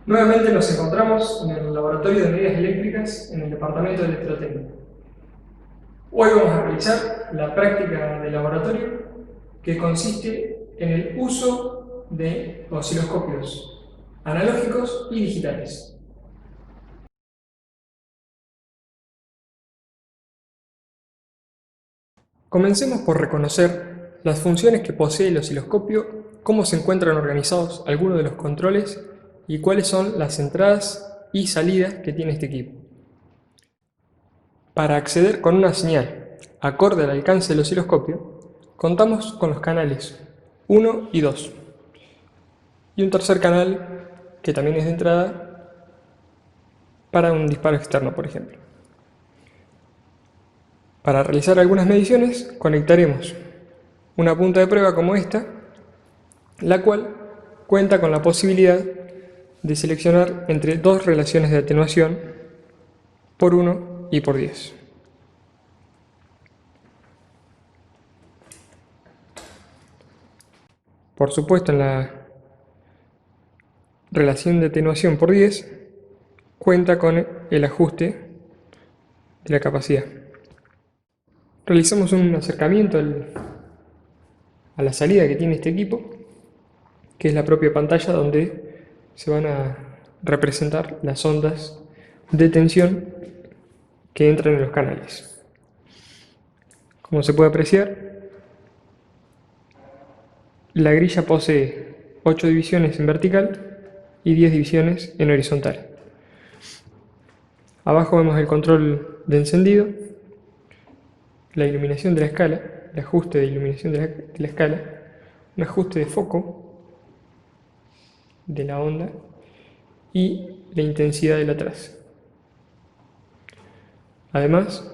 Nuevamente nos encontramos en el laboratorio de medidas eléctricas en el departamento de electrotécnica. Hoy vamos a realizar la práctica de laboratorio que consiste en el uso de osciloscopios analógicos y digitales. Comencemos por reconocer las funciones que posee el osciloscopio, cómo se encuentran organizados algunos de los controles y cuáles son las entradas y salidas que tiene este equipo. Para acceder con una señal acorde al alcance del osciloscopio, contamos con los canales 1 y 2 y un tercer canal que también es de entrada para un disparo externo, por ejemplo. Para realizar algunas mediciones conectaremos una punta de prueba como esta, la cual cuenta con la posibilidad de seleccionar entre dos relaciones de atenuación por 1 y por 10. Por supuesto, en la relación de atenuación por 10 cuenta con el ajuste de la capacidad. Realizamos un acercamiento a la salida que tiene este equipo, que es la propia pantalla donde se van a representar las ondas de tensión que entran en los canales. Como se puede apreciar, la grilla posee 8 divisiones en vertical y 10 divisiones en horizontal. Abajo vemos el control de encendido, la iluminación de la escala, el ajuste de iluminación de la escala, un ajuste de foco de la onda y la intensidad del atrás. Además,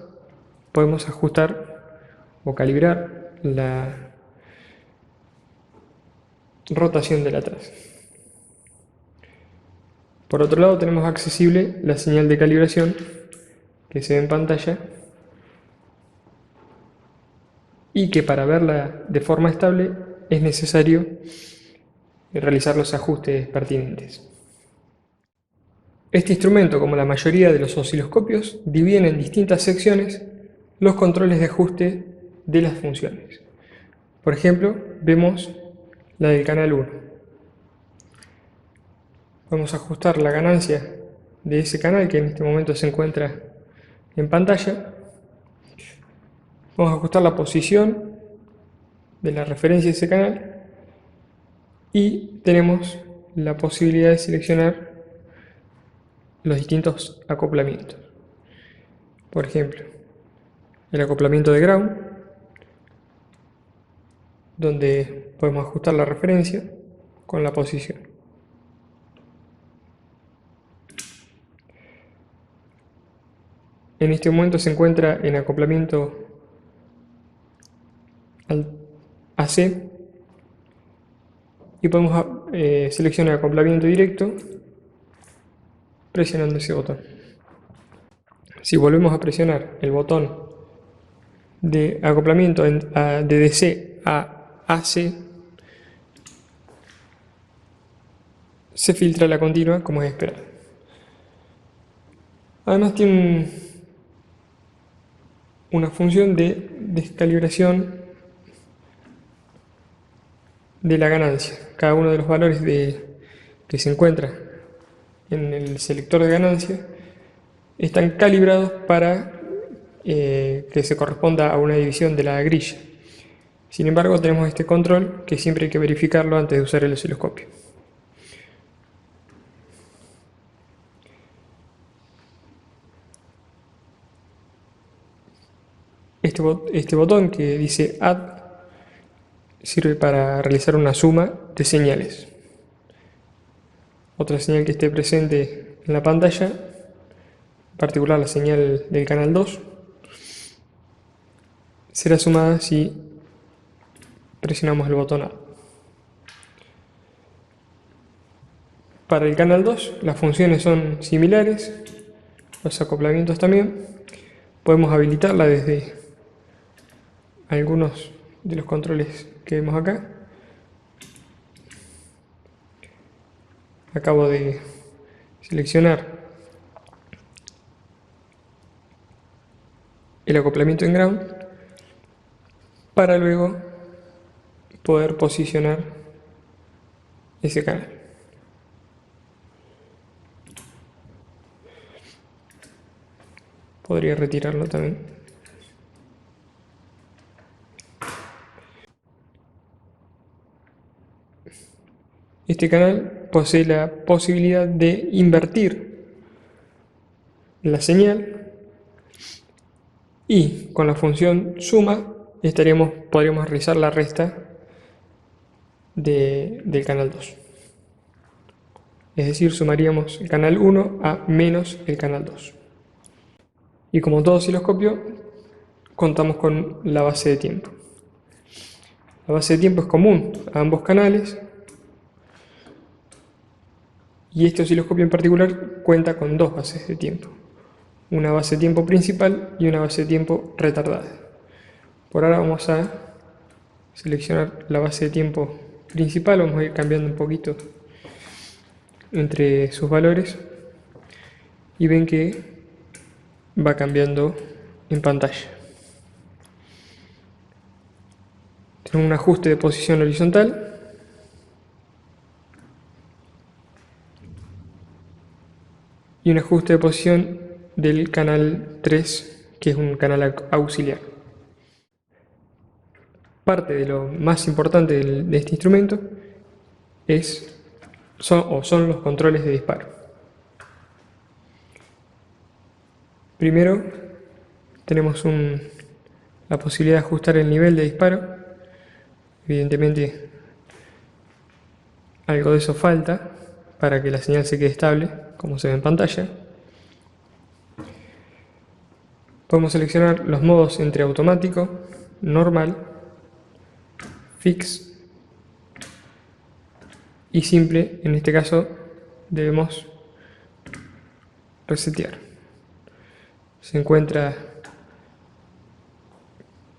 podemos ajustar o calibrar la rotación del atrás. Por otro lado, tenemos accesible la señal de calibración que se ve en pantalla y que para verla de forma estable es necesario realizar los ajustes pertinentes. Este instrumento, como la mayoría de los osciloscopios, divide en distintas secciones los controles de ajuste de las funciones. Por ejemplo, vemos la del canal 1. Vamos a ajustar la ganancia de ese canal que en este momento se encuentra en pantalla. Vamos a ajustar la posición de la referencia de ese canal y tenemos la posibilidad de seleccionar los distintos acoplamientos. Por ejemplo, el acoplamiento de ground, donde podemos ajustar la referencia con la posición. En este momento se encuentra en acoplamiento al AC y podemos seleccionar acoplamiento directo presionando ese botón. Si volvemos a presionar el botón de acoplamiento de DC a AC, se filtra la continua como es esperar. Además tiene una función de descalibración de la ganancia. Cada uno de los valores que se encuentra en el selector de ganancia están calibrados para que se corresponda a una división de la grilla. Sin embargo, tenemos este control que siempre hay que verificarlo antes de usar el osciloscopio. Este botón que dice Add sirve para realizar una suma de señales. Otra señal que esté presente en la pantalla, en particular la señal del canal 2, será sumada si presionamos el botón A. Para el canal 2 las funciones son similares, los acoplamientos también. Podemos habilitarla desde algunos de los controles que vemos acá. Acabo de seleccionar el acoplamiento en ground para luego poder posicionar ese canal. Podría retirarlo también. Este canal posee la posibilidad de invertir la señal y con la función suma podríamos realizar la resta del canal 2. Es decir, sumaríamos el canal 1 a menos el canal 2. Y como todo osciloscopio, contamos con la base de tiempo. La base de tiempo es común a ambos canales. Y este osciloscopio en particular cuenta con dos bases de tiempo. Una base de tiempo principal y una base de tiempo retardada. Por ahora vamos a seleccionar la base de tiempo principal. Vamos a ir cambiando un poquito entre sus valores. Y ven que va cambiando en pantalla. Tenemos un ajuste de posición horizontal. Y un ajuste de posición del canal 3, que es un canal auxiliar. Parte de lo más importante de este instrumento son los controles de disparo. Primero tenemos la posibilidad de ajustar el nivel de disparo. Evidentemente algo de eso falta para que la señal se quede estable, como se ve en pantalla. Podemos seleccionar los modos entre automático, normal, fix y simple. En este caso debemos resetear. Se encuentra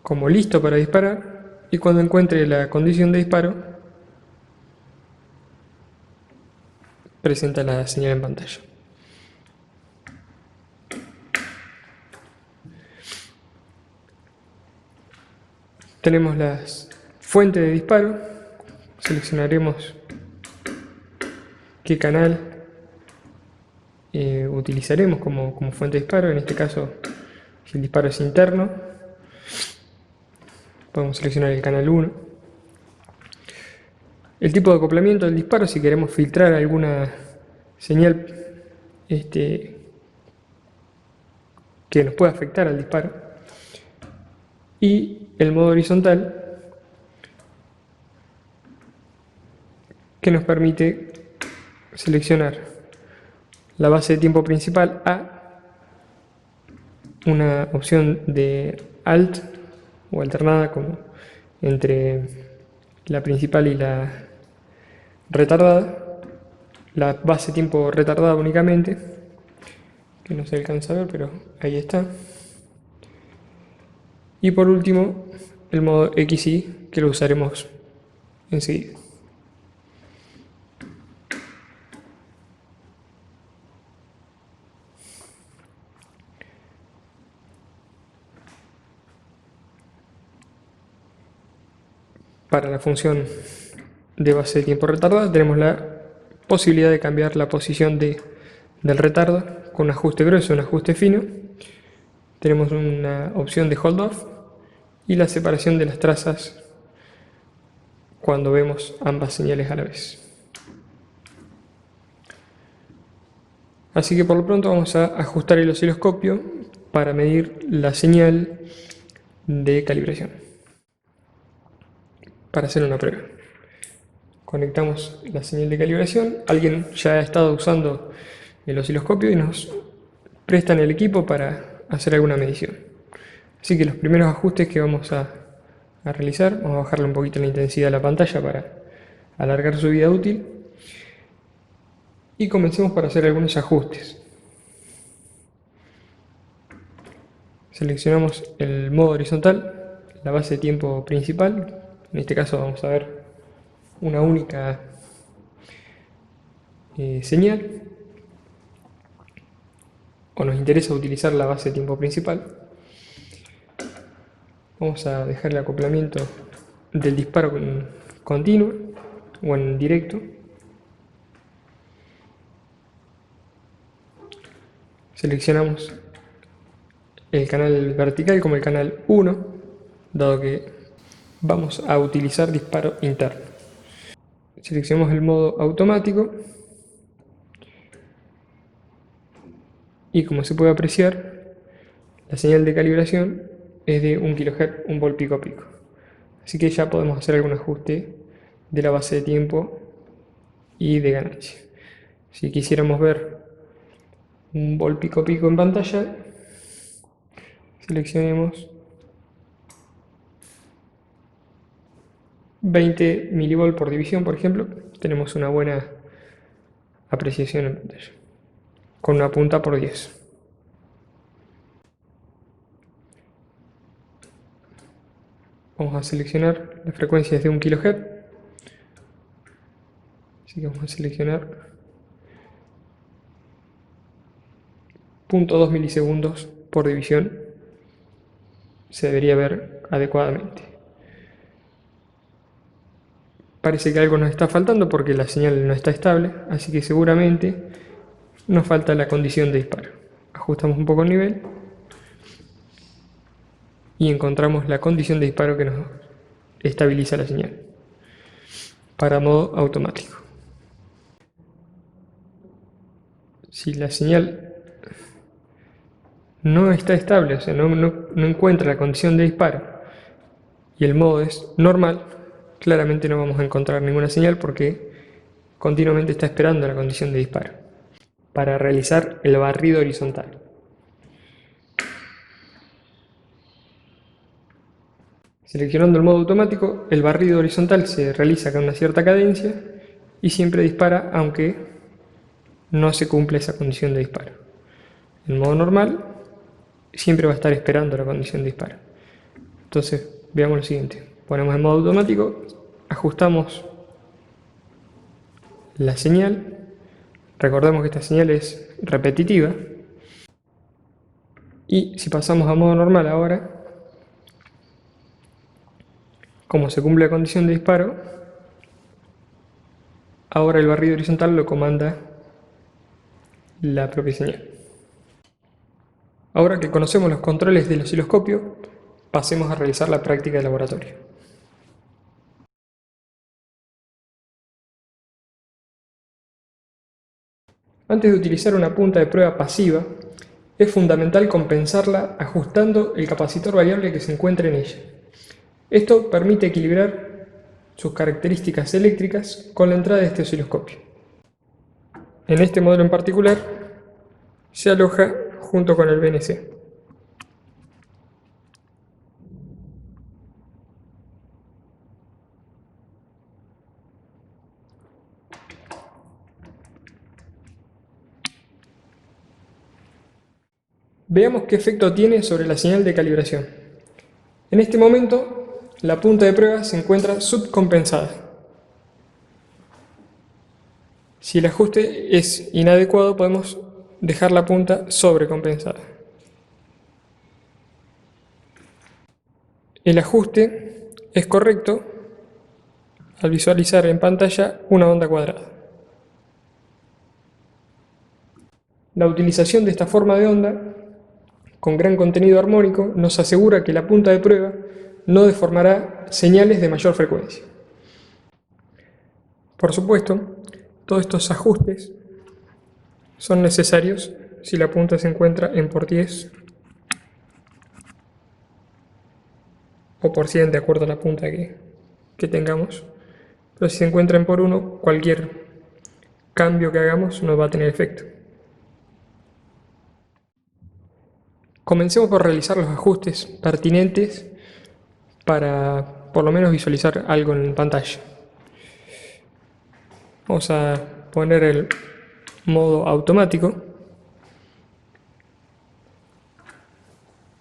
como listo para disparar y cuando encuentre la condición de disparo presenta la señal en pantalla. Tenemos las fuentes de disparo. Seleccionaremos qué canal utilizaremos como fuente de disparo. En este caso, si el disparo es interno, podemos seleccionar el canal 1. El tipo de acoplamiento del disparo, si queremos filtrar alguna señal que nos pueda afectar al disparo. Y el modo horizontal, que nos permite seleccionar la base de tiempo principal a una opción de alt o alternada como entre la principal y la retardada, la base de tiempo retardada únicamente, que no se alcanza a ver, pero ahí está. Y por último, el modo XY, que lo usaremos enseguida. Para la función de base de tiempo retardada tenemos la posibilidad de cambiar la posición del retardo con un ajuste grueso, un ajuste fino. Tenemos una opción de hold off y la separación de las trazas cuando vemos ambas señales a la vez. Así que por lo pronto vamos a ajustar el osciloscopio para medir la señal de calibración. Para hacer una prueba. Conectamos la señal de calibración. Alguien ya ha estado usando el osciloscopio y nos prestan el equipo para hacer alguna medición. Así que los primeros ajustes que vamos a realizar, vamos a bajarle un poquito la intensidad a la pantalla para alargar su vida útil. Y comencemos para hacer algunos ajustes. Seleccionamos el modo horizontal, la base de tiempo principal. En este caso vamos a ver una única señal. o nos interesa utilizar la base de tiempo principal, vamos a dejar el acoplamiento del disparo continuo o en directo. Seleccionamos el canal vertical como el canal 1, dado que vamos a utilizar disparo interno. Seleccionamos el modo automático y, como se puede apreciar, la señal de calibración es de 1 kHz, 1 volt pico a pico. Así que ya podemos hacer algún ajuste de la base de tiempo y de ganancia. Si quisiéramos ver 1 volt pico a pico en pantalla, seleccionemos 20 mV por división, por ejemplo. Tenemos una buena apreciación en pantalla, con una punta por 10. Vamos a seleccionar las frecuencias de 1 kHz. Así que vamos a seleccionar 0.2 milisegundos por división. Se debería ver adecuadamente. Parece que algo nos está faltando porque la señal no está estable, así que seguramente nos falta la condición de disparo. Ajustamos un poco el nivel y encontramos la condición de disparo que nos estabiliza la señal para modo automático. Si la señal no está estable, o sea, no encuentra la condición de disparo y el modo es normal, claramente no vamos a encontrar ninguna señal porque continuamente está esperando la condición de disparo para realizar el barrido horizontal. Seleccionando el modo automático, el barrido horizontal se realiza con una cierta cadencia y siempre dispara aunque no se cumple esa condición de disparo. En modo normal siempre va a estar esperando la condición de disparo. Entonces veamos lo siguiente: ponemos en modo automático, ajustamos la señal, recordemos que esta señal es repetitiva, y si pasamos a modo normal ahora, como se cumple la condición de disparo, ahora el barrido horizontal lo comanda la propia señal. Ahora que conocemos los controles del osciloscopio, pasemos a realizar la práctica de laboratorio. Antes de utilizar una punta de prueba pasiva, es fundamental compensarla ajustando el capacitor variable que se encuentra en ella. Esto permite equilibrar sus características eléctricas con la entrada de este osciloscopio. En este modelo en particular, se aloja junto con el BNC. Veamos qué efecto tiene sobre la señal de calibración. En este momento, la punta de prueba se encuentra subcompensada. Si el ajuste es inadecuado, podemos dejar la punta sobrecompensada. El ajuste es correcto al visualizar en pantalla una onda cuadrada. La utilización de esta forma de onda, con gran contenido armónico, nos asegura que la punta de prueba no deformará señales de mayor frecuencia. Por supuesto, todos estos ajustes son necesarios si la punta se encuentra en por 10 o por 100, de acuerdo a la punta que tengamos. Pero si se encuentra en por 1, cualquier cambio que hagamos no va a tener efecto. Comencemos por realizar los ajustes pertinentes para por lo menos visualizar algo en pantalla. Vamos a poner el modo automático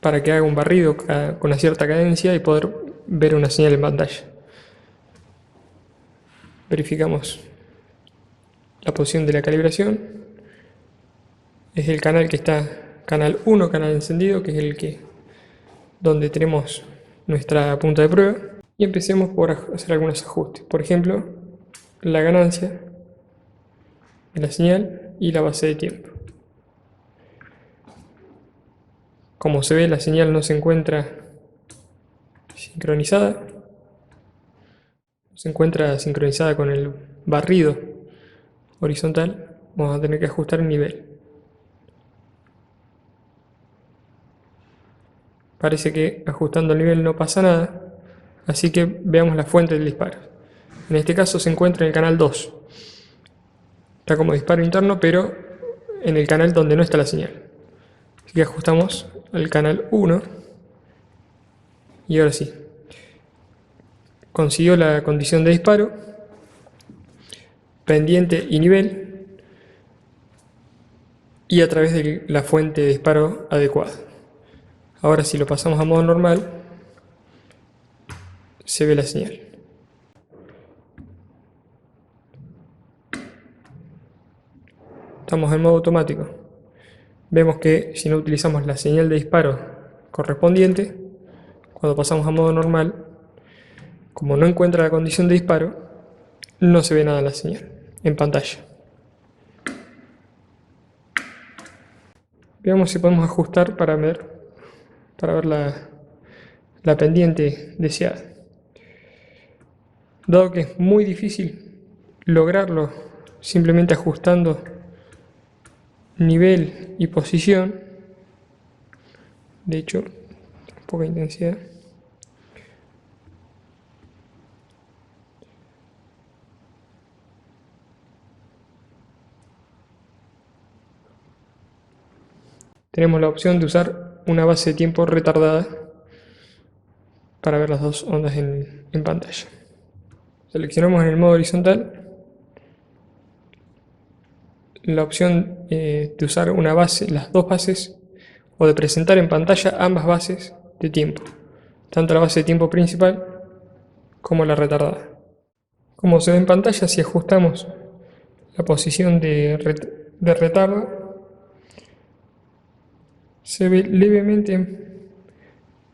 para que haga un barrido con una cierta cadencia y poder ver una señal en pantalla. Verificamos la posición de la calibración. Es el canal que está canal 1, canal encendido, que es donde tenemos nuestra punta de prueba, y empecemos por hacer algunos ajustes. Por ejemplo, la ganancia de la señal y la base de tiempo. Como se ve, la señal no se encuentra sincronizada. Se encuentra sincronizada con el barrido horizontal. Vamos a tener que ajustar el nivel. Parece que ajustando el nivel no pasa nada, así que veamos la fuente del disparo. En este caso se encuentra en el canal 2. Está como disparo interno, pero en el canal donde no está la señal. Así que ajustamos al canal 1. Y ahora sí. Consiguió la condición de disparo, pendiente y nivel, y a través de la fuente de disparo adecuada. Ahora si lo pasamos a modo normal, se ve la señal. Estamos en modo automático. Vemos que si no utilizamos la señal de disparo correspondiente, cuando pasamos a modo normal, como no encuentra la condición de disparo, no se ve nada en la señal, en pantalla. Veamos si podemos ajustar para ver la pendiente deseada. Dado que es muy difícil lograrlo simplemente ajustando nivel y posición, de hecho, poca intensidad. Tenemos la opción de usar una base de tiempo retardada para ver las dos ondas en pantalla. Seleccionamos en el modo horizontal la opción de usar una base, las dos bases, o de presentar en pantalla ambas bases de tiempo, tanto la base de tiempo principal como la retardada. Como se ve en pantalla, si ajustamos la posición de retardo, se ve levemente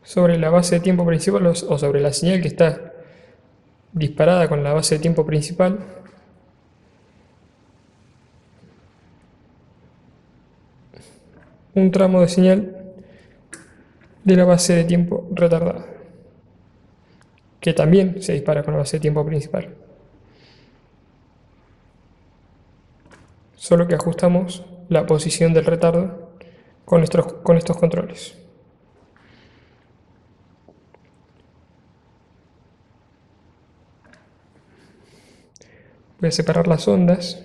sobre la base de tiempo principal o sobre la señal que está disparada con la base de tiempo principal. Un tramo de señal de la base de tiempo retardada, que también se dispara con la base de tiempo principal. Solo que ajustamos la posición del retardo con estos controles. Voy a separar las ondas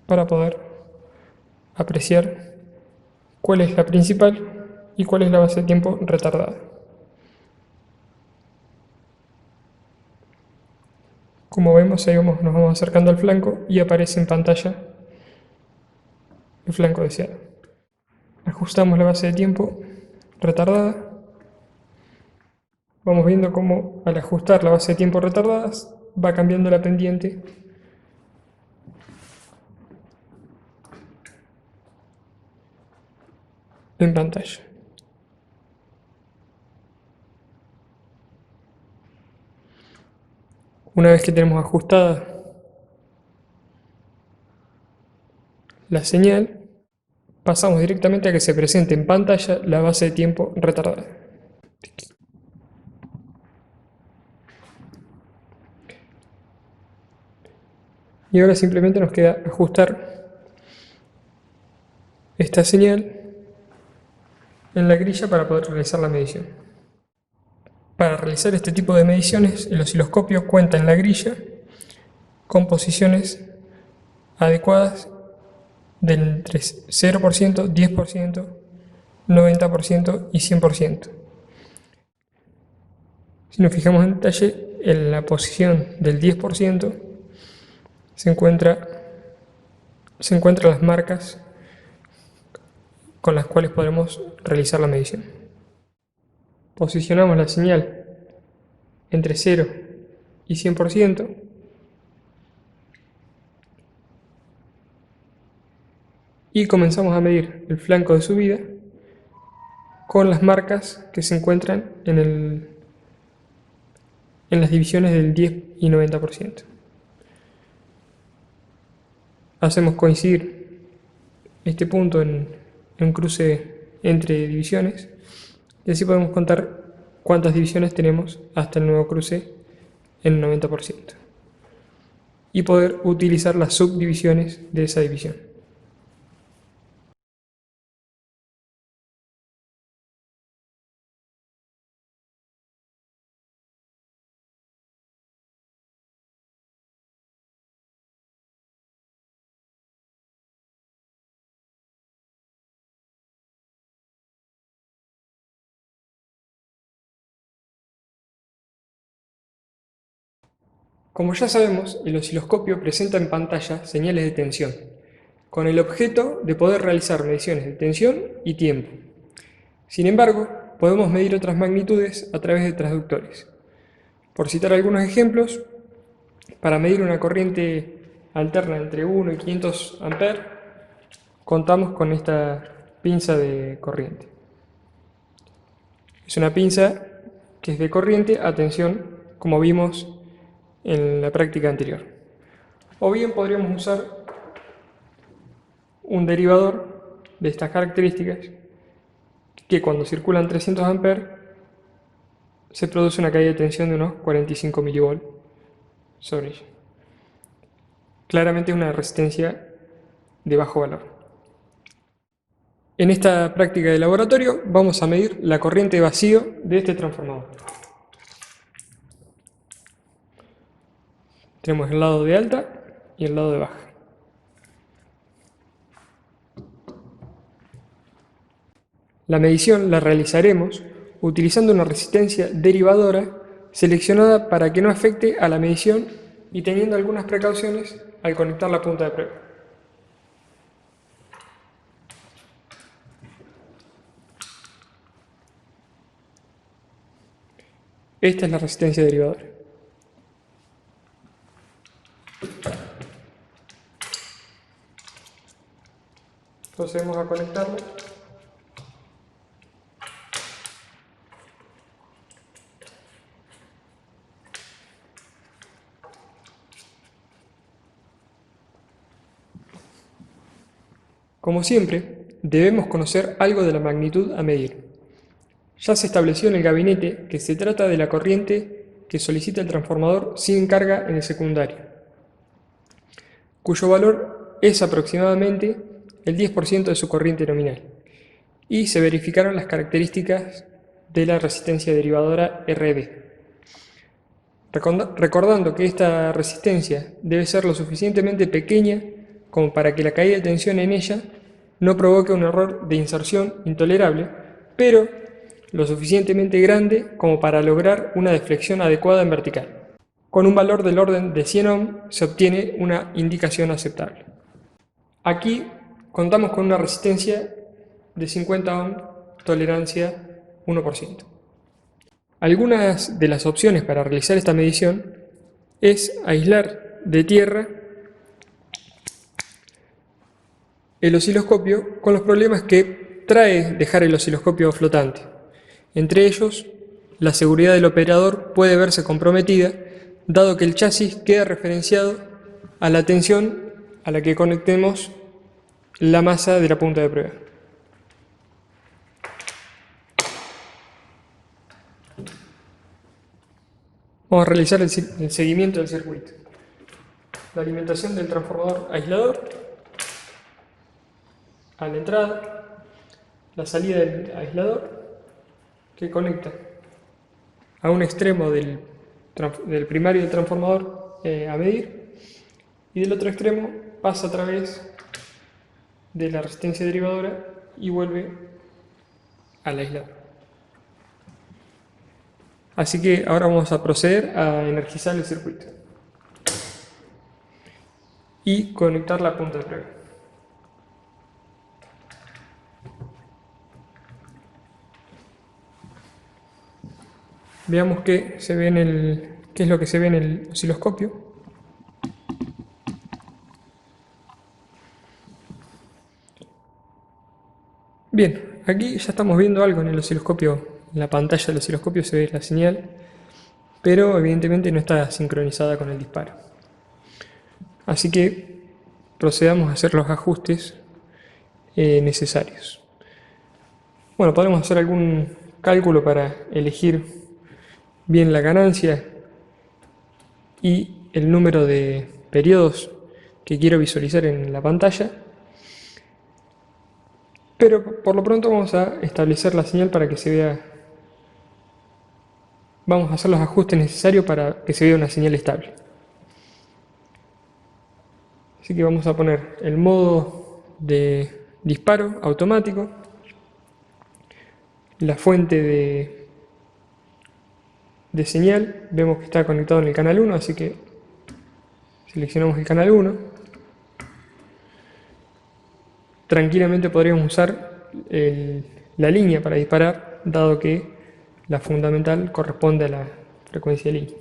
para poder apreciar cuál es la principal y cuál es la base de tiempo retardada. Como vemos, ahí nos vamos acercando al flanco y aparece en pantalla el flanco deseado. Ajustamos la base de tiempo retardada. Vamos viendo cómo al ajustar la base de tiempo retardada va cambiando la pendiente en pantalla. Una vez que tenemos ajustada la señal, pasamos directamente a que se presente en pantalla la base de tiempo retardada. Y ahora simplemente nos queda ajustar esta señal en la grilla para poder realizar la medición. Para realizar este tipo de mediciones, el osciloscopio cuenta en la grilla con posiciones adecuadas de entre 0%, 10%, 90% y 100%. Si nos fijamos en detalle, en la posición del 10% se encuentran las marcas con las cuales podremos realizar la medición. Posicionamos la señal entre 0 y 100%. y comenzamos a medir el flanco de subida con las marcas que se encuentran en las divisiones del 10 y 90%. Hacemos coincidir este punto en un cruce entre divisiones y así podemos contar cuántas divisiones tenemos hasta el nuevo cruce en 90% y poder utilizar las subdivisiones de esa división. Como ya sabemos, el osciloscopio presenta en pantalla señales de tensión, con el objeto de poder realizar mediciones de tensión y tiempo. Sin embargo, podemos medir otras magnitudes a través de transductores. Por citar algunos ejemplos, para medir una corriente alterna entre 1 y 500 A, contamos con esta pinza de corriente. Es una pinza que es de corriente a tensión, como vimos en la práctica anterior. O bien podríamos usar un derivador de estas características que cuando circulan 300 A se produce una caída de tensión de unos 45 mV sobre ella. Claramente una resistencia de bajo valor. En esta práctica de laboratorio vamos a medir la corriente de vacío de este transformador. Tenemos el lado de alta y el lado de baja. La medición la realizaremos utilizando una resistencia derivadora seleccionada para que no afecte a la medición y teniendo algunas precauciones al conectar la punta de prueba. Esta es la resistencia derivadora. Procedemos a conectarlo. Como siempre, debemos conocer algo de la magnitud a medir. Ya se estableció en el gabinete que se trata de la corriente que solicita el transformador sin carga en el secundario, cuyo valor es aproximadamente el 10% de su corriente nominal, y se verificaron las características de la resistencia derivadora RD. Recordando que esta resistencia debe ser lo suficientemente pequeña como para que la caída de tensión en ella no provoque un error de inserción intolerable, pero lo suficientemente grande como para lograr una deflexión adecuada en vertical. Con un valor del orden de 100 ohm se obtiene una indicación aceptable. Aquí contamos con una resistencia de 50 ohm, tolerancia 1%. Algunas de las opciones para realizar esta medición es aislar de tierra el osciloscopio con los problemas que trae dejar el osciloscopio flotante. Entre ellos, la seguridad del operador puede verse comprometida, dado que el chasis queda referenciado a la tensión a la que conectemos la masa de la punta de prueba. Vamos a realizar el seguimiento del circuito. La alimentación del transformador aislador a la entrada, la salida del aislador que conecta a un extremo del primario del transformador a medir, y del otro extremo pasa a través de la resistencia derivadora y vuelve al aislador. Así que ahora vamos a proceder a energizar el circuito y conectar la punta de prueba. Veamos qué es lo que se ve en el osciloscopio. Bien, aquí ya estamos viendo algo en el osciloscopio, en la pantalla del osciloscopio se ve la señal, pero evidentemente no está sincronizada con el disparo. Así que procedamos a hacer los ajustes necesarios. Bueno, podemos hacer algún cálculo para elegir bien la ganancia y el número de periodos que quiero visualizar en la pantalla. Pero por lo pronto vamos a establecer la señal para que se vea. Vamos a hacer los ajustes necesarios para que se vea una señal estable. Así que vamos a poner el modo de disparo automático, la fuente de señal, vemos que está conectado en el canal 1, así que seleccionamos el canal 1. Tranquilamente podríamos usar la línea para disparar, dado que la fundamental corresponde a la frecuencia de línea.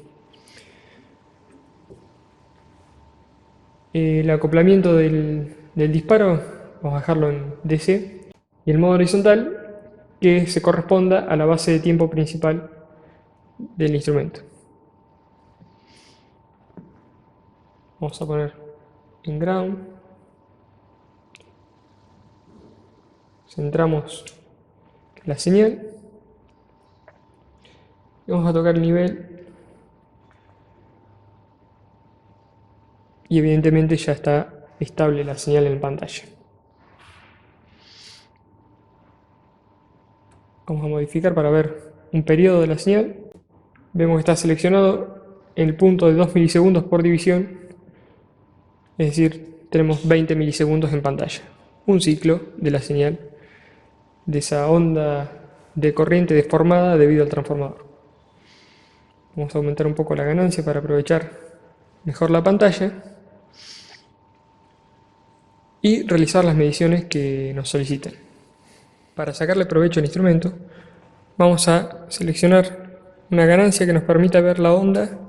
El acoplamiento del disparo vamos a dejarlo en DC, y el modo horizontal que se corresponda a la base de tiempo principal del instrumento. Vamos a poner en ground, centramos la señal y vamos a tocar el nivel, y evidentemente ya está estable la señal en pantalla. Vamos a modificar para ver un periodo de la señal. Vemos que está seleccionado el punto de 2 milisegundos por división, es decir, tenemos 20 milisegundos en pantalla. Un ciclo de la señal de esa onda de corriente deformada debido al transformador. Vamos a aumentar un poco la ganancia para aprovechar mejor la pantalla y realizar las mediciones que nos solicitan. Para sacarle provecho al instrumento, vamos a seleccionar una ganancia que nos permita ver la onda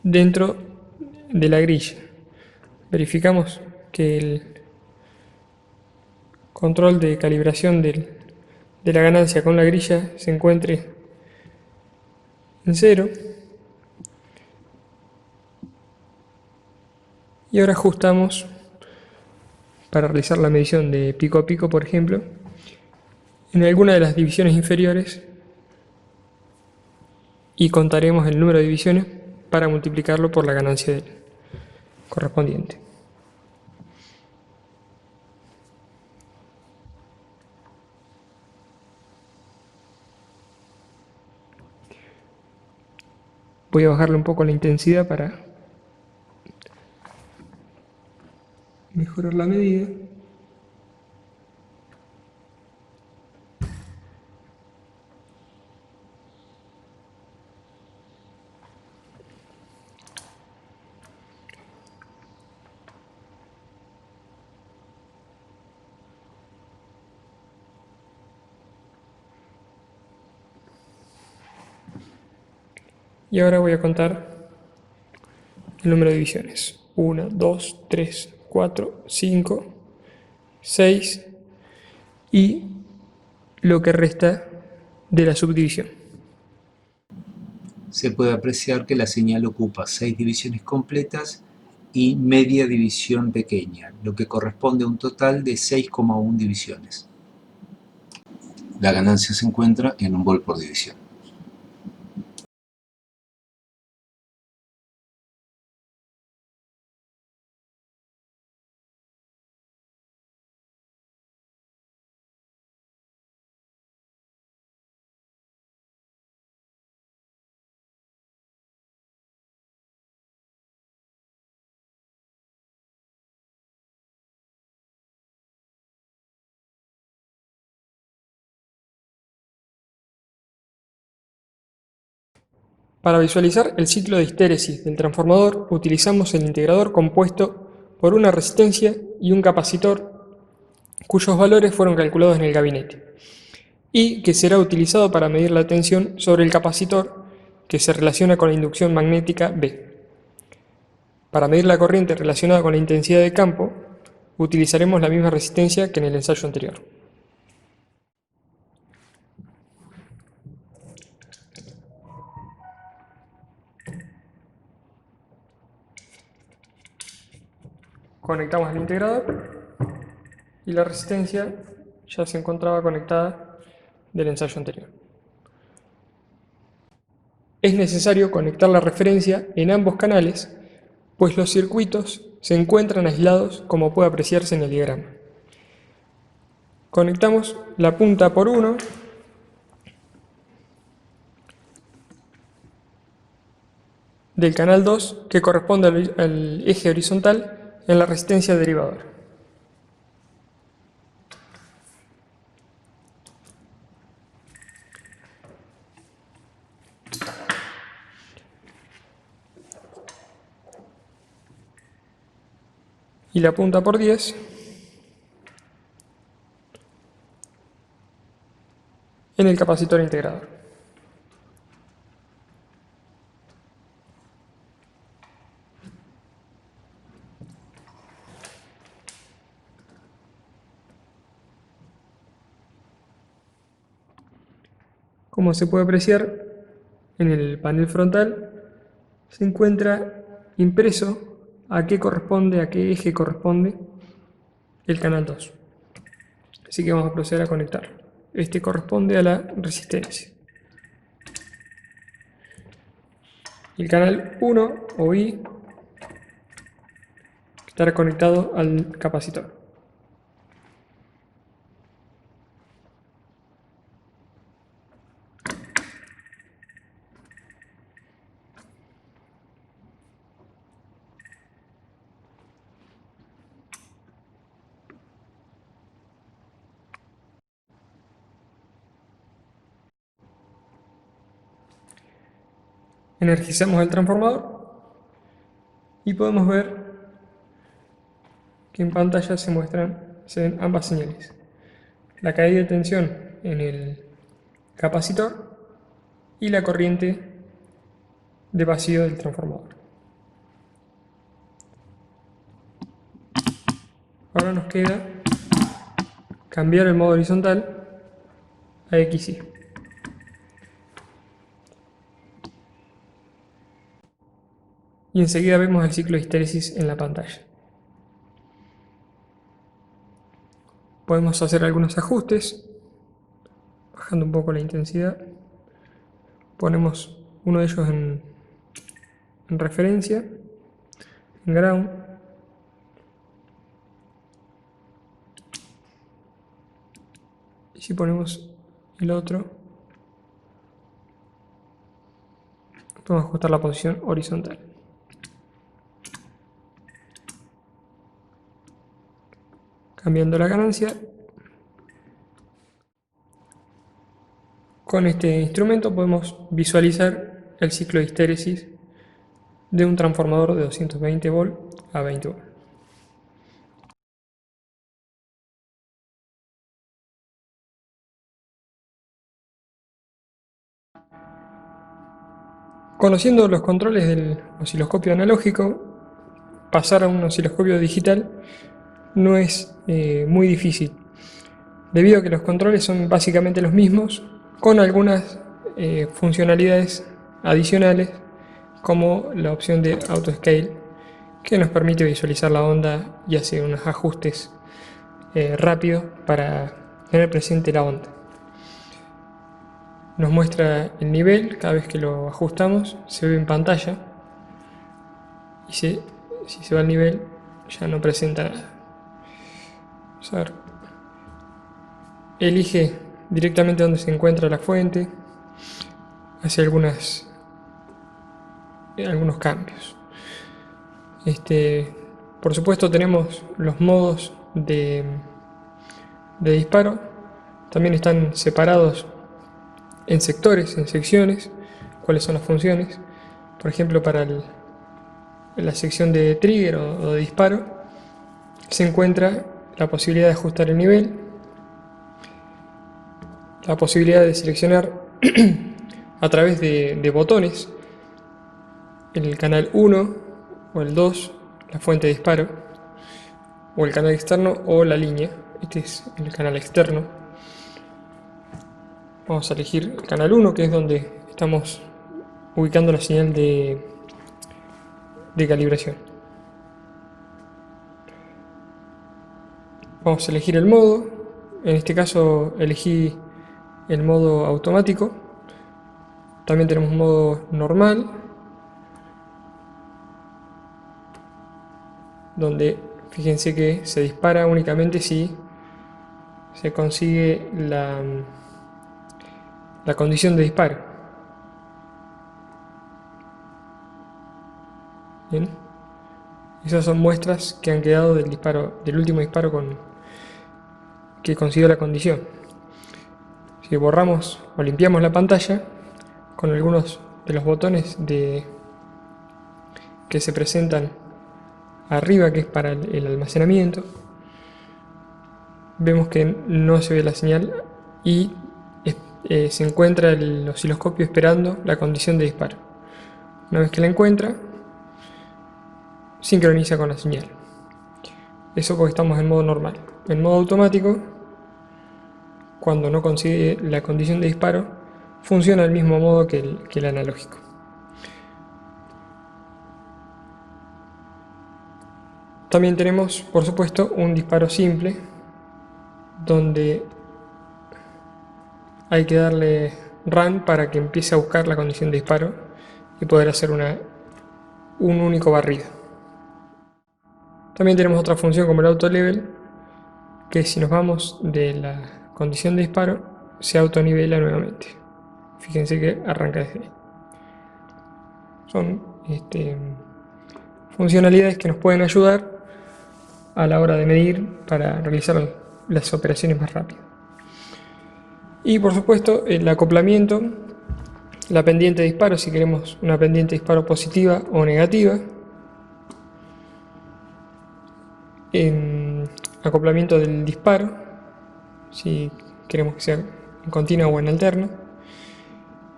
dentro de la grilla. Verificamos que el control de calibración de la ganancia con la grilla se encuentre en 0. Y ahora ajustamos para realizar la medición de pico a pico, por ejemplo, en alguna de las divisiones inferiores, y contaremos el número de divisiones para multiplicarlo por la ganancia correspondiente. Voy a bajarle un poco la intensidad para mejorar la medida. Y ahora voy a contar el número de divisiones. 1, 2, 3, 4, 5, 6 y lo que resta de la subdivisión. Se puede apreciar que la señal ocupa 6 divisiones completas y media división pequeña, lo que corresponde a un total de 6,1 divisiones. La ganancia se encuentra en 1 volt por división. Para visualizar el ciclo de histéresis del transformador utilizamos el integrador compuesto por una resistencia y un capacitor cuyos valores fueron calculados en el gabinete, y que será utilizado para medir la tensión sobre el capacitor que se relaciona con la inducción magnética B. Para medir la corriente relacionada con la intensidad de campo, utilizaremos la misma resistencia que en el ensayo anterior. Conectamos el integrador y la resistencia ya se encontraba conectada del ensayo anterior. Es necesario conectar la referencia en ambos canales, pues los circuitos se encuentran aislados como puede apreciarse en el diagrama. Conectamos la punta por 1 del canal 2 que corresponde al eje horizontal en la resistencia derivadora. Y la punta por 10 en el capacitor integrador. Como se puede apreciar, en el panel frontal se encuentra impreso a qué eje corresponde el canal 2. Así que vamos a proceder a conectar. Este corresponde a la resistencia. El canal 1 o I estará conectado al capacitor. Energizamos el transformador y podemos ver que en pantalla se ven ambas señales. La caída de tensión en el capacitor y la corriente de vacío del transformador. Ahora nos queda cambiar el modo horizontal a XY. Y enseguida vemos el ciclo de histéresis en la pantalla. Podemos hacer algunos ajustes, bajando un poco la intensidad. Ponemos uno de ellos en referencia, en ground. Y si ponemos el otro, podemos ajustar la posición horizontal. Cambiando la ganancia. Con este instrumento podemos visualizar el ciclo de histéresis de un transformador de 220 volt a 20 volt. Conociendo los controles del osciloscopio analógico, pasar a un osciloscopio digital no es muy difícil, debido a que los controles son básicamente los mismos, con algunas funcionalidades adicionales, como la opción de Auto Scale, que nos permite visualizar la onda y hacer unos ajustes rápidos para tener presente la onda. Nos muestra el nivel, cada vez que lo ajustamos se ve en pantalla, y si se va al nivel ya no presenta nada. Vamos a ver. Elige directamente donde se encuentra la fuente, hace algunos cambios. Por supuesto tenemos los modos de disparo, también están separados en sectores, en secciones, cuáles son las funciones. Por ejemplo, para la sección de trigger o de disparo se encuentra la posibilidad de ajustar el nivel, la posibilidad de seleccionar a través de botones el canal 1 o el 2, la fuente de disparo, o el canal externo o la línea. Este es el canal externo. Vamos a elegir el canal 1, que es donde estamos ubicando la señal de calibración. Vamos a elegir el modo. En este caso elegí el modo automático. También tenemos modo normal, donde fíjense que se dispara únicamente si se consigue la condición de disparo. Bien. Esas son muestras que han quedado del último disparo que consiguió la condición. Si borramos o limpiamos la pantalla con algunos de los botones que se presentan arriba, que es para el almacenamiento, vemos que no se ve la señal y se encuentra el osciloscopio esperando la condición de disparo. Una vez que la encuentra, sincroniza con la señal. Eso porque estamos en modo normal. En modo automático, cuando no consigue la condición de disparo, funciona del mismo modo que el analógico. También tenemos, por supuesto, un disparo simple, donde hay que darle run para que empiece a buscar la condición de disparo y poder hacer un único barrido. También tenemos otra función como el auto level, que si nos vamos de la condición de disparo, se autonivela nuevamente. Fíjense que arranca desde ahí. Son funcionalidades que nos pueden ayudar a la hora de medir para realizar las operaciones más rápido. Y por supuesto el acoplamiento, la pendiente de disparo, si queremos una pendiente de disparo positiva o negativa. Acoplamiento del disparo, si queremos que sea en continua o en alterno.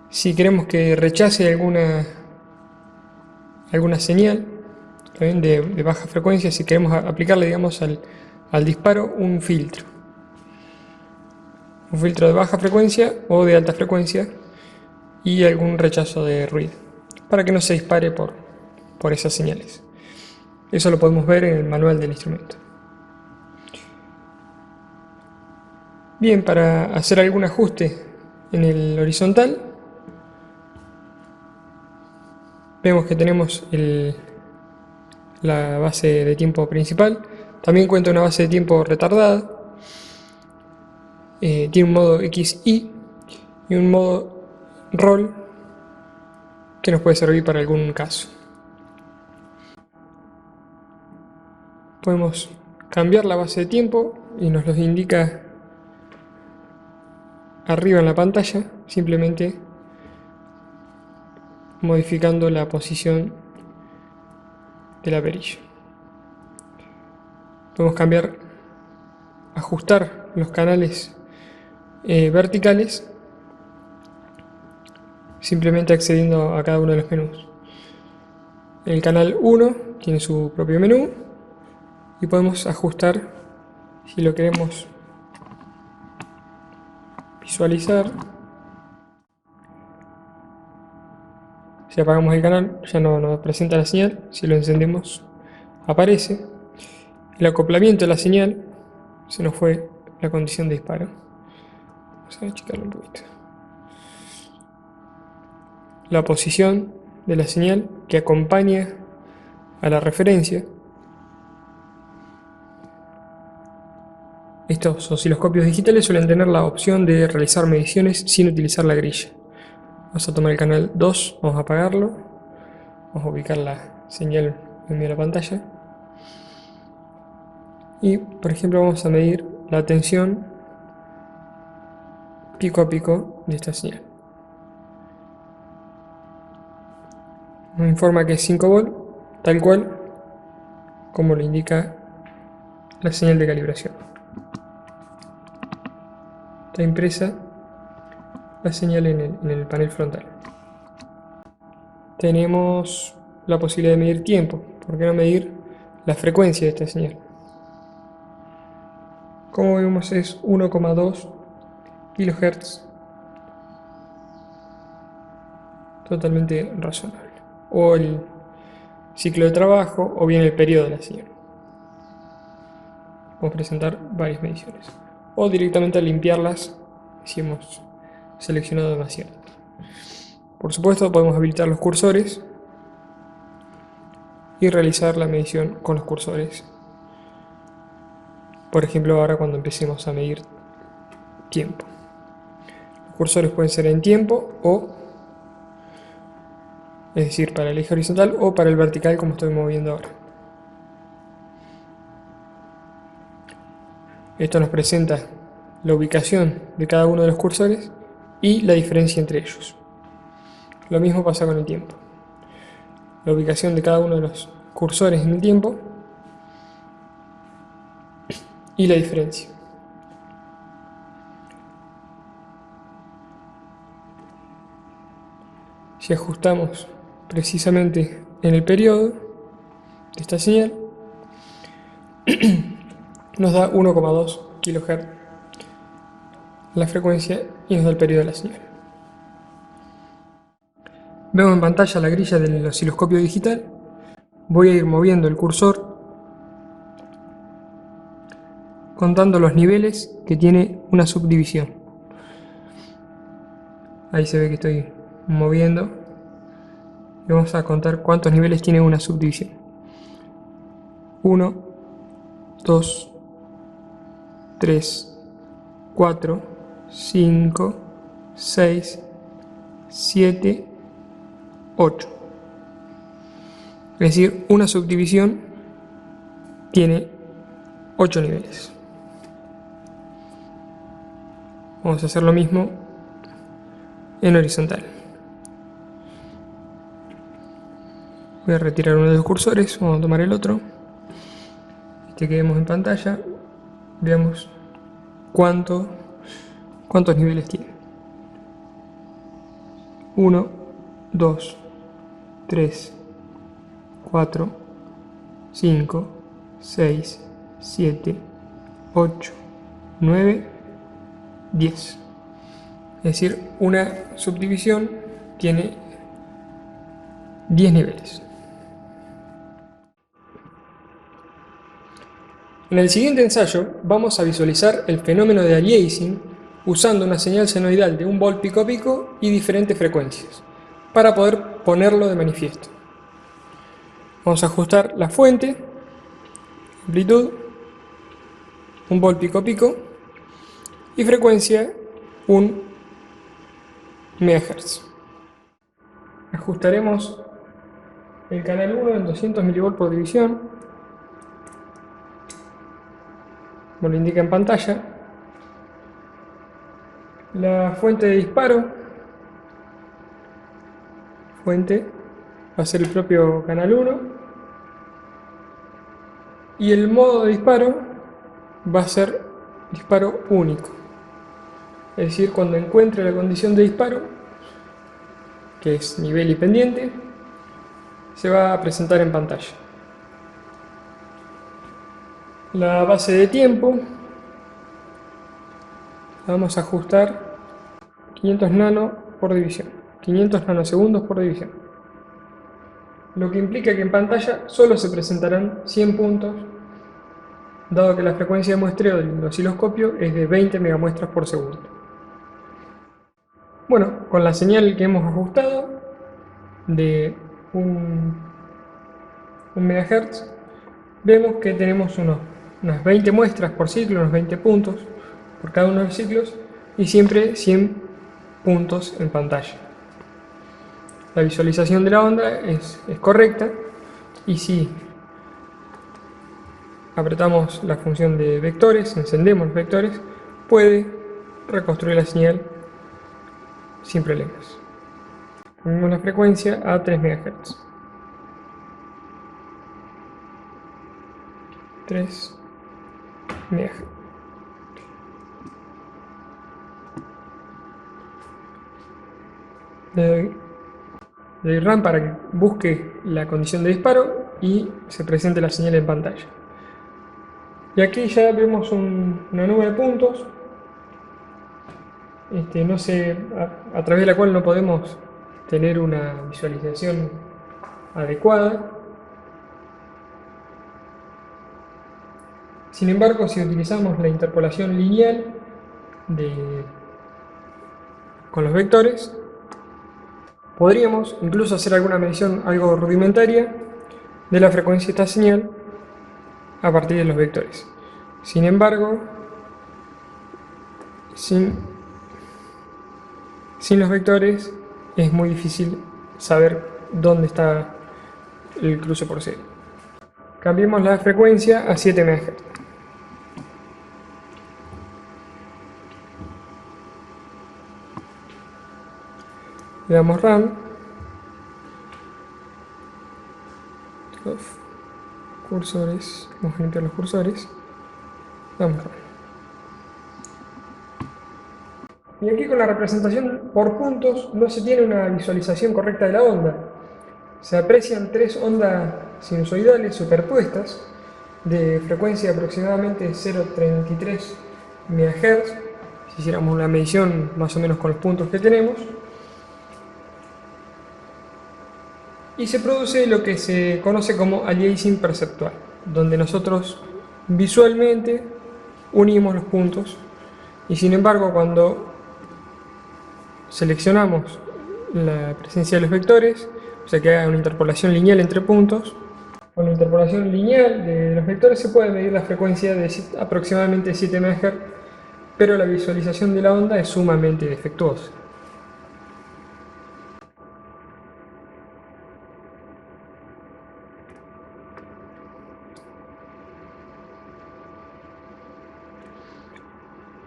Si queremos que rechace alguna señal también de baja frecuencia, si queremos aplicarle, digamos, al disparo un filtro de baja frecuencia o de alta frecuencia y algún rechazo de ruido para que no se dispare por esas señales. Eso lo podemos ver en el manual del instrumento. Bien, para hacer algún ajuste en el horizontal, vemos que tenemos la base de tiempo principal. También cuenta una base de tiempo retardada. Tiene un modo XY y un modo roll que nos puede servir para algún caso. Podemos cambiar la base de tiempo y nos los indica arriba en la pantalla, simplemente modificando la posición de la perilla. Podemos ajustar los canales verticales simplemente accediendo a cada uno de los menús. El canal 1 tiene su propio menú y podemos ajustar si lo queremos visualizar. Si apagamos el canal ya no nos presenta la señal, si lo encendemos aparece. El acoplamiento de la señal, se nos fue la condición de disparo. Vamos a achicarlo un poquito. La posición de la señal que acompaña a la referencia. Estos osciloscopios digitales suelen tener la opción de realizar mediciones sin utilizar la grilla. Vamos a tomar el canal 2, vamos a apagarlo, vamos a ubicar la señal en medio de la pantalla y por ejemplo vamos a medir la tensión pico a pico de esta señal. Nos informa que es 5 volt, tal cual como lo indica la señal de calibración. Está impresa la señal en el panel frontal. Tenemos la posibilidad de medir tiempo. ¿Por qué no medir la frecuencia de esta señal? como vemos es 1,2 kHz, totalmente razonable. O el ciclo de trabajo o bien el periodo de la señal. Podemos presentar varias mediciones. O directamente a limpiarlas si hemos seleccionado demasiado. Por supuesto, podemos habilitar los cursores y realizar la medición con los cursores. Por ejemplo, ahora cuando empecemos a medir tiempo. Los cursores pueden ser en tiempo o, es decir, para el eje horizontal o para el vertical como estoy moviendo ahora. Esto nos presenta la ubicación de cada uno de los cursores y la diferencia entre ellos. Lo mismo pasa con el tiempo. La ubicación de cada uno de los cursores en el tiempo y la diferencia. Si ajustamos precisamente en el periodo de esta señal, nos da 1,2 kHz la frecuencia y nos da el periodo de la señal. Vemos en pantalla la grilla del osciloscopio digital. Voy a ir moviendo el cursor contando los niveles que tiene una subdivisión. Ahí se ve que estoy moviendo y vamos a contar cuántos niveles tiene una subdivisión. 1, 2, 3, 4, 5, 6, 7, 8. Es decir, una subdivisión tiene 8 niveles. Vamos a hacer lo mismo en horizontal. Voy a retirar uno de los cursores, vamos a tomar el otro. Este que vemos en pantalla, veamos cuántos niveles tiene. 1, 2, 3, 4, 5, 6, 7, 8, 9, 10. Es decir, una subdivisión tiene 10 niveles. En el siguiente ensayo vamos a visualizar el fenómeno de aliasing usando una señal senoidal de 1 volt pico a pico y diferentes frecuencias, para poder ponerlo de manifiesto. Vamos a ajustar la fuente, amplitud, 1 volt pico a pico y frecuencia 1 MHz. Ajustaremos el canal 1 en 200 mV por división, como lo indica en pantalla. La fuente de disparo, va a ser el propio canal 1, y el modo de disparo va a ser disparo único, es decir, cuando encuentre la condición de disparo, que es nivel y pendiente, se va a presentar en pantalla. La base de tiempo la vamos a ajustar 500 nano por división, 500 nanosegundos por división, lo que implica que en pantalla solo se presentarán 100 puntos, dado que la frecuencia de muestreo del osciloscopio es de 20 megamuestras por segundo. Bueno, con la señal que hemos ajustado de 1 MHz, vemos que tenemos unas 20 muestras por ciclo, unos 20 puntos por cada uno de los ciclos, y siempre 100 puntos en pantalla. La visualización de la onda es correcta, y si apretamos la función de vectores, encendemos los vectores, puede reconstruir la señal sin problemas. Ponemos la frecuencia a 3 MHz. 3 MHz. Le doy RAM para que busque la condición de disparo y se presente la señal en pantalla. Y aquí ya vemos una nube de puntos, no sé, a través de la cual no podemos tener una visualización adecuada. Sin embargo, si utilizamos la interpolación lineal con los vectores, podríamos incluso hacer alguna medición algo rudimentaria de la frecuencia de esta señal a partir de los vectores. Sin embargo, sin los vectores es muy difícil saber dónde está el cruce por serie. Cambiemos la frecuencia a 7 MHz. Le damos RAM. Los cursores, vamos a limpiar los cursores. Damos RAM. Y aquí con la representación por puntos no se tiene una visualización correcta de la onda. Se aprecian 3 ondas sinusoidales superpuestas de frecuencia aproximadamente 0,33 MHz, si hiciéramos una medición más o menos con los puntos que tenemos. Y se produce lo que se conoce como aliasing perceptual, donde nosotros visualmente unimos los puntos y sin embargo cuando seleccionamos la presencia de los vectores, o sea que haga una interpolación lineal entre puntos, con la interpolación lineal de los vectores se puede medir la frecuencia de aproximadamente 7 MHz, pero la visualización de la onda es sumamente defectuosa.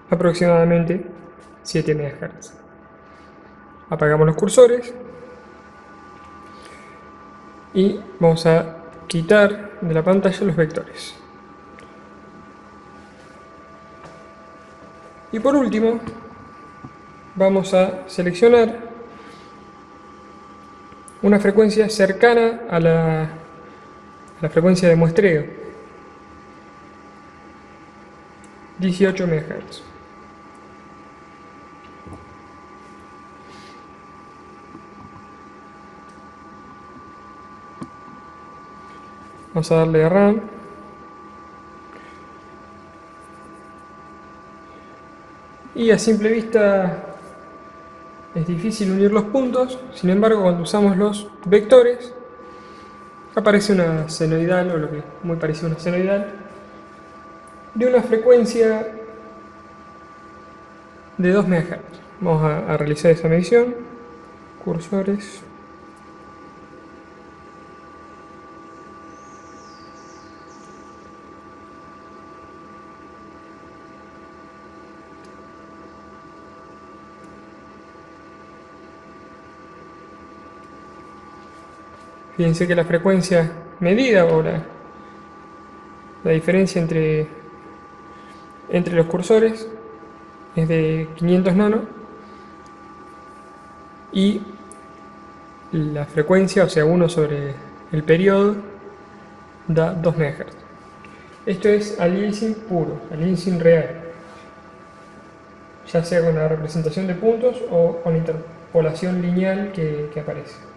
Aproximadamente 7 MHz. Apagamos los cursores y vamos a quitar de la pantalla los vectores. Y por último, vamos a seleccionar una frecuencia cercana a la frecuencia de muestreo, 18 MHz. Vamos a darle a RAM. Y a simple vista es difícil unir los puntos, sin embargo cuando usamos los vectores aparece una senoidal, o lo que es muy parecido a una senoidal, de una frecuencia de 2 MHz. Vamos a realizar esa medición. Cursores. Fíjense que la frecuencia medida, o la diferencia entre los cursores es de 500 nano y la frecuencia, o sea 1 sobre el periodo, da 2 MHz. Esto es aliasing puro, aliasing real, ya sea con la representación de puntos o con la interpolación lineal que aparece.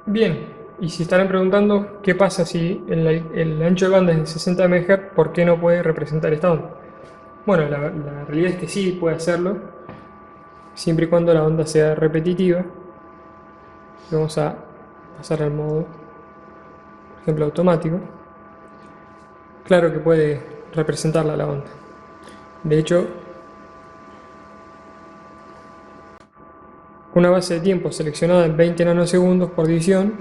Bien, y si estarán preguntando qué pasa si el ancho de banda es de 60 MHz, ¿por qué no puede representar esta onda? Bueno, la realidad es que sí puede hacerlo, siempre y cuando la onda sea repetitiva. Vamos a pasar al modo, por ejemplo, automático. Claro que puede representarla la onda. De hecho, una base de tiempo seleccionada en 20 nanosegundos por división,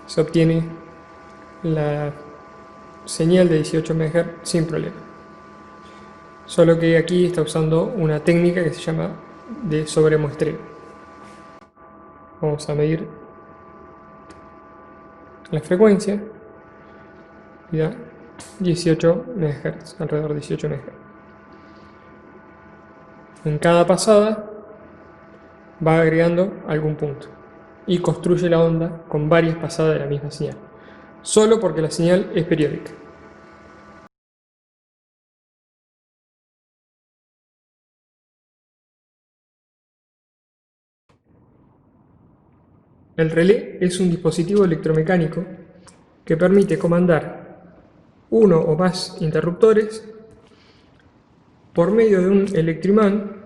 se obtiene la señal de 18 MHz sin problema. Solo que aquí está usando una técnica que se llama de sobremuestreo. Vamos a medir la frecuencia y da 18 MHz, alrededor de 18 MHz. En cada pasada va agregando algún punto y construye la onda con varias pasadas de la misma señal, solo porque la señal es periódica. El relé es un dispositivo electromecánico que permite comandar uno o más interruptores por medio de un electroimán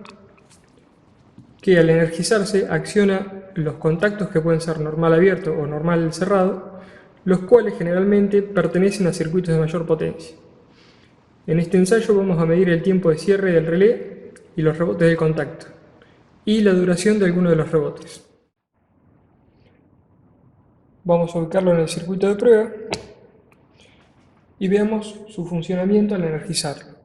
que al energizarse acciona los contactos que pueden ser normal abierto o normal cerrado, los cuales generalmente pertenecen a circuitos de mayor potencia. En este ensayo vamos a medir el tiempo de cierre del relé y los rebotes del contacto, y la duración de alguno de los rebotes. Vamos a ubicarlo en el circuito de prueba y veamos su funcionamiento al energizarlo.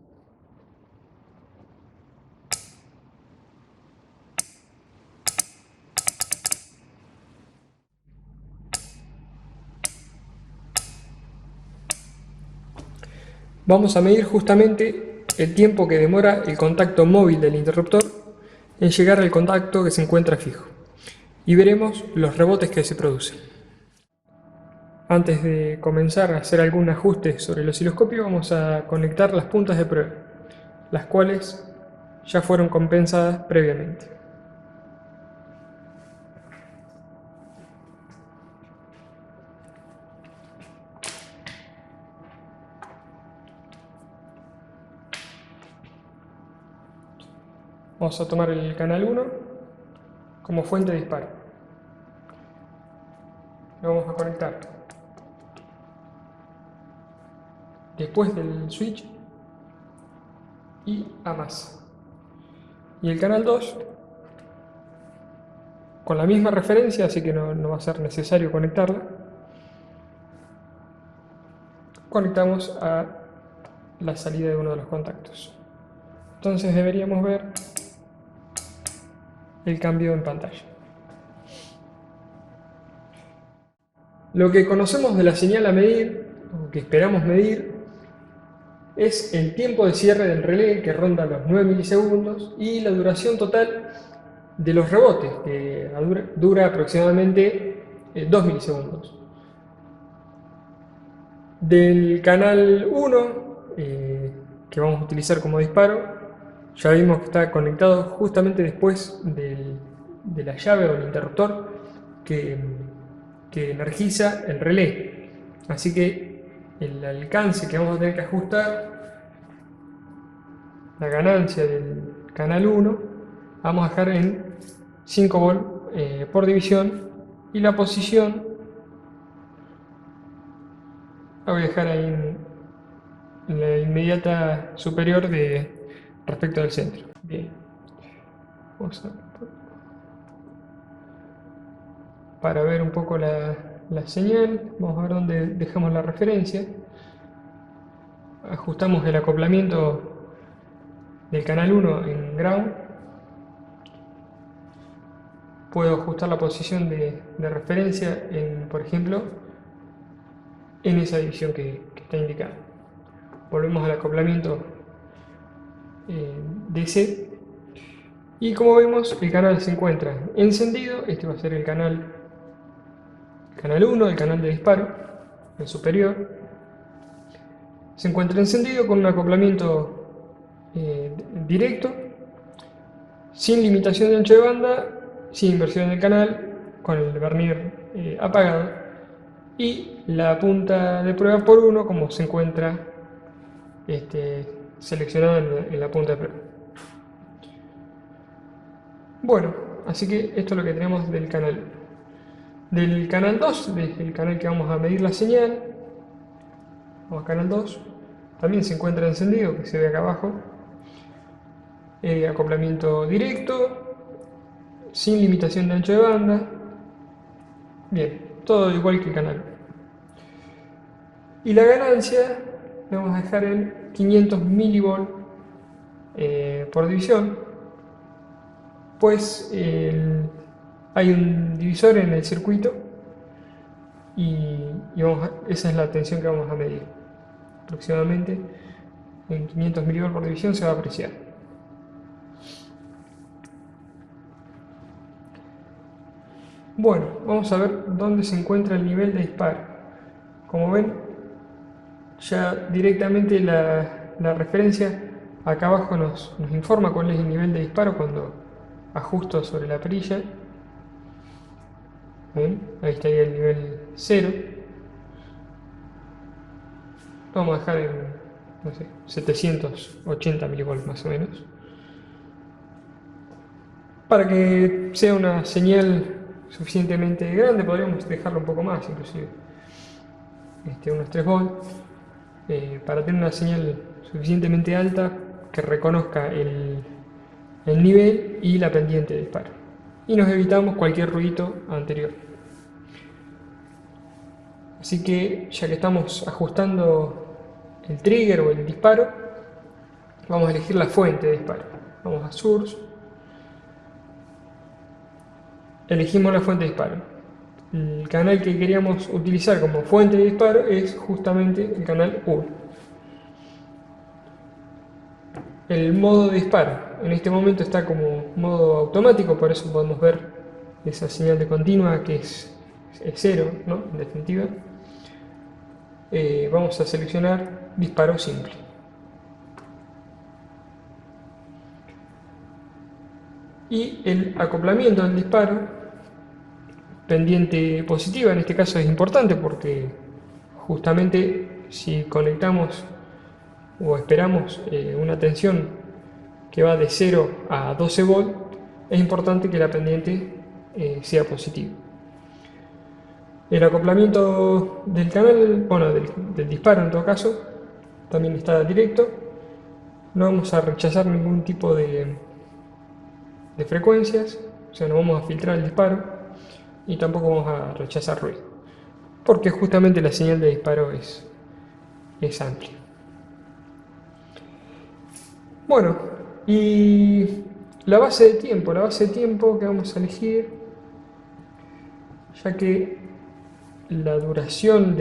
Vamos a medir justamente el tiempo que demora el contacto móvil del interruptor en llegar al contacto que se encuentra fijo, y veremos los rebotes que se producen. Antes de comenzar a hacer algún ajuste sobre el osciloscopio, vamos a conectar las puntas de prueba, las cuales ya fueron compensadas previamente. Vamos a tomar el canal 1 como fuente de disparo. Lo vamos a conectar después del switch y a más. Y el canal 2 con la misma referencia, así que no va a ser necesario conectarla. Conectamos a la salida de uno de los contactos. Entonces deberíamos ver el cambio en pantalla. Lo que conocemos de la señal a medir, o que esperamos medir, es el tiempo de cierre del relé, que ronda los 9 milisegundos, y la duración total de los rebotes, que dura aproximadamente 2 milisegundos. Del canal 1, que vamos a utilizar como disparo, ya vimos que está conectado justamente después de la llave o el interruptor que energiza el relé. Así que el alcance que vamos a tener que ajustar, la ganancia del canal 1, vamos a dejar en 5 volt por división, y la posición la voy a dejar ahí en la inmediata superior respecto al centro. Bien. Para ver un poco la señal, vamos a ver dónde dejamos la referencia. Ajustamos el acoplamiento del canal 1 en ground. Puedo ajustar la posición de referencia, por ejemplo, en esa división que está indicada. Volvemos al acoplamiento DC, y como vemos el canal se encuentra encendido. Este va a ser el canal 1, el canal de disparo, el superior. Se encuentra encendido con un acoplamiento directo, sin limitación de ancho de banda, sin inversión del canal, con el vernier apagado, y la punta de prueba por 1 como se encuentra seleccionada en la punta de prueba. Bueno, así que esto es lo que tenemos del canal 1. Del canal 2, desde el canal que vamos a medir la señal, vamos a canal 2, también se encuentra encendido, que se ve acá abajo. Acoplamiento directo, sin limitación de ancho de banda. Bien, todo igual que el canal 1. Y la ganancia la vamos a dejar en 500 milivolt por división, pues hay un divisor en el circuito, y esa es la tensión que vamos a medir. Aproximadamente en 500 milivolts por división se va a apreciar. Bueno, vamos a ver dónde se encuentra el nivel de disparo. Como ven, ya directamente la referencia acá abajo nos informa cuál es el nivel de disparo cuando ajusto sobre la perilla. ¿Ven? Ahí estaría el nivel 0. Lo vamos a dejar en, no sé, 780 milivolts más o menos, para que sea una señal suficientemente grande. Podríamos dejarlo un poco más, inclusive unos 3 volts, para tener una señal suficientemente alta que reconozca el nivel y la pendiente de disparo, y nos evitamos cualquier ruido anterior. Así que, ya que estamos ajustando el trigger o el disparo, vamos a elegir la fuente de disparo. Vamos a Source, elegimos la fuente de disparo. El canal que queríamos utilizar como fuente de disparo es justamente el canal 1. El modo de disparo en este momento está como modo automático, por eso podemos ver esa señal de continua que es 0, ¿no? En definitiva. Vamos a seleccionar disparo simple. Y el acoplamiento del disparo, pendiente positiva, en este caso es importante porque justamente si conectamos o esperamos una tensión que va de 0 a 12 volts, es importante que la pendiente sea positiva. El acoplamiento del canal, bueno, del disparo en todo caso, también está directo. No vamos a rechazar ningún tipo de frecuencias, o sea, no vamos a filtrar el disparo y tampoco vamos a rechazar ruido, porque justamente la señal de disparo es amplia. Bueno, y la base de tiempo que vamos a elegir, ya que la duración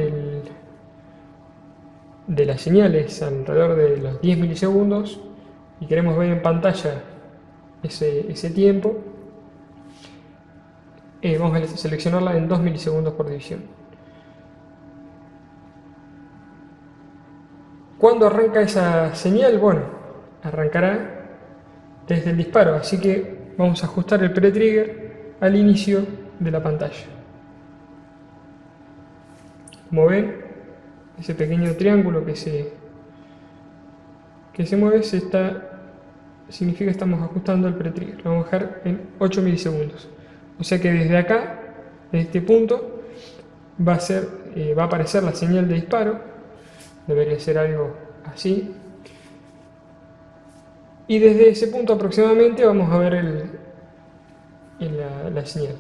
de la señal es alrededor de los 10 milisegundos y queremos ver en pantalla ese tiempo, vamos a seleccionarla en 2 milisegundos por división. ¿Cuándo arranca esa señal? Bueno, arrancará desde el disparo, así que vamos a ajustar el pre-trigger al inicio de la pantalla. Como ven, ese pequeño triángulo que se mueve significa que estamos ajustando el pre-trigger. Lo vamos a dejar en 8 milisegundos. O sea que desde acá, de este punto, va a aparecer la señal de disparo. Debería ser algo así. Y desde ese punto aproximadamente vamos a ver la señal.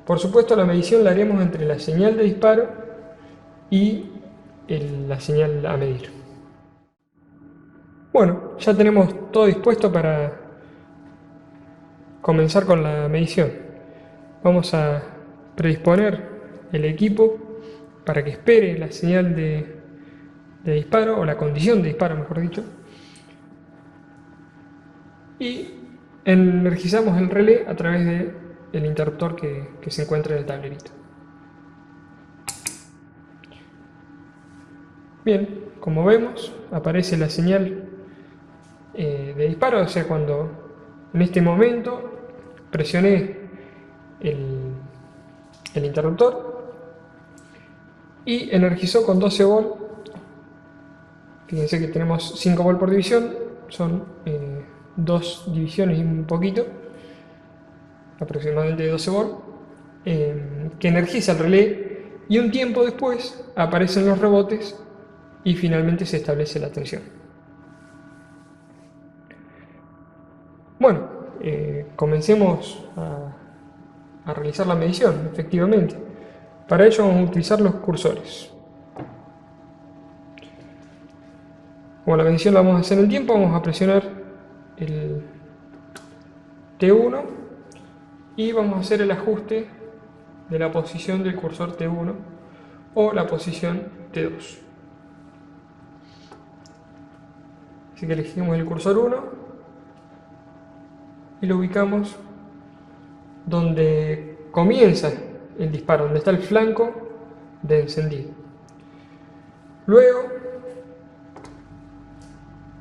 Por supuesto, la medición la haremos entre la señal de disparo y la señal a medir. Bueno, ya tenemos todo dispuesto para comenzar con la medición. Vamos a predisponer el equipo para que espere la señal de disparo, o la condición de disparo, mejor dicho, y energizamos el relé a través del interruptor que se encuentra en el tablerito. Bien, como vemos, aparece la señal de disparo, o sea, cuando en este momento presioné el interruptor y energizó con 12 volts. Fíjense que tenemos 5 volts por división, son 2 divisiones y un poquito, aproximadamente 12 volts, que energiza el relé, y un tiempo después aparecen los rebotes y finalmente se establece la tensión. Bueno, comencemos a realizar la medición, efectivamente. Para ello vamos a utilizar los cursores. Como la medición la vamos a hacer en tiempo, vamos a presionar el T1 y vamos a hacer el ajuste de la posición del cursor T1 o la posición T2. Así que elegimos el cursor 1 y lo ubicamos donde comienza el disparo, donde está el flanco de encendido. Luego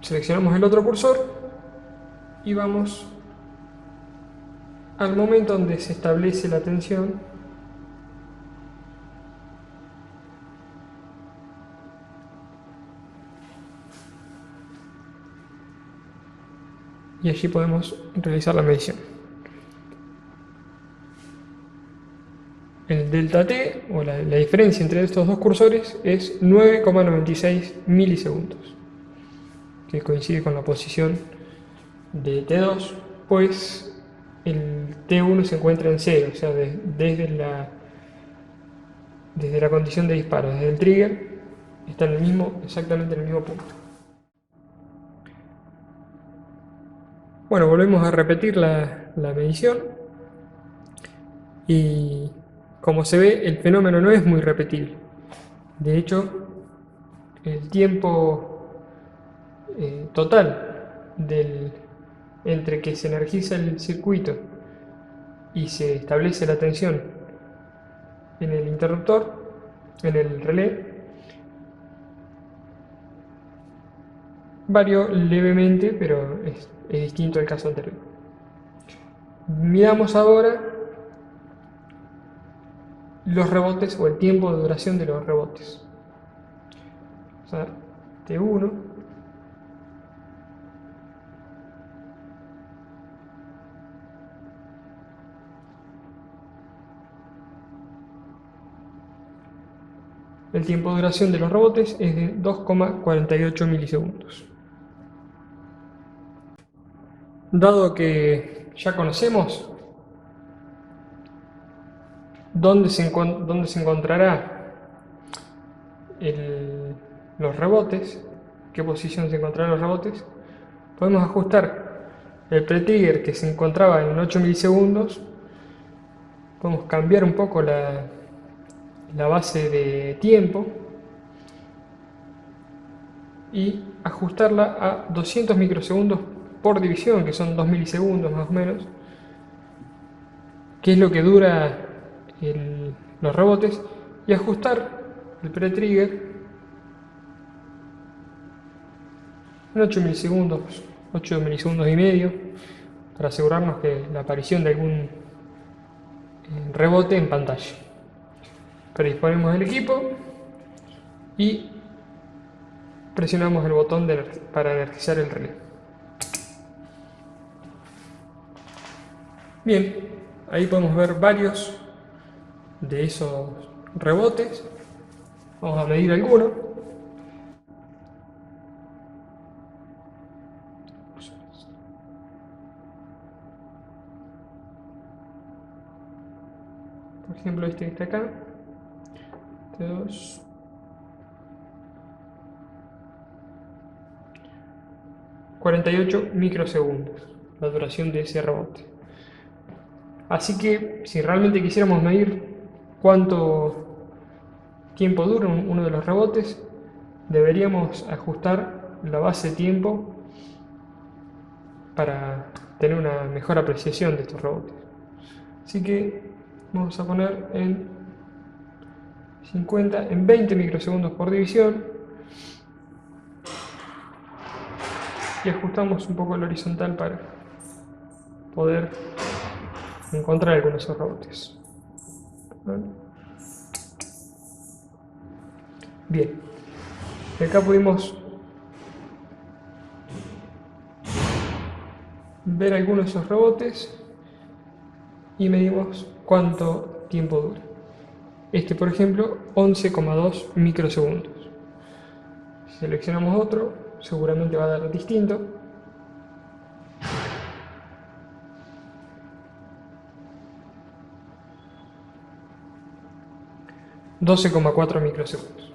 seleccionamos el otro cursor y vamos al momento donde se establece la tensión y allí podemos realizar la medición. El delta t, o la diferencia entre estos dos cursores, es 9,96 milisegundos, que coincide con la posición de T2, pues el T1 se encuentra en 0, o sea, desde la condición de disparo, desde el trigger, está exactamente en el mismo punto. Bueno, volvemos a repetir la medición y como se ve, el fenómeno no es muy repetible. De hecho, el tiempo total entre que se energiza el circuito y se establece la tensión en el interruptor, en el relé, varió levemente, pero es distinto al caso anterior. Miramos ahora los rebotes o el tiempo de duración de los rebotes. O sea, T1 el tiempo de duración de los rebotes es de 2,48 milisegundos. Dado que ya conocemos dónde se encontrará los rebotes, qué posición se encontrarán los rebotes, podemos ajustar el pre-trigger que se encontraba en 8 milisegundos, podemos cambiar un poco la base de tiempo y ajustarla a 200 microsegundos por división, que son 2 milisegundos más o menos, que es lo que dura los rebotes, y ajustar el pre-trigger en 8 milisegundos, 8 milisegundos y medio, para asegurarnos que la aparición de algún rebote en pantalla. Predisponemos el equipo y presionamos el botón para energizar el relé. Bien, ahí podemos ver varios de esos rebotes. Vamos a medir alguno. Por ejemplo, este que está acá. T2. 48 microsegundos, la duración de ese rebote. Así que si realmente quisiéramos medir cuánto tiempo dura uno de los rebotes, deberíamos ajustar la base de tiempo para tener una mejor apreciación de estos rebotes. Así que vamos a poner en 20 microsegundos por división y ajustamos un poco el horizontal para poder encontrar algunos de esos rebotes. Bien, acá pudimos ver algunos de esos rebotes y medimos cuánto tiempo dura. Este, por ejemplo, 11,2 microsegundos. Si seleccionamos otro, seguramente va a dar distinto. ...12,4 microsegundos.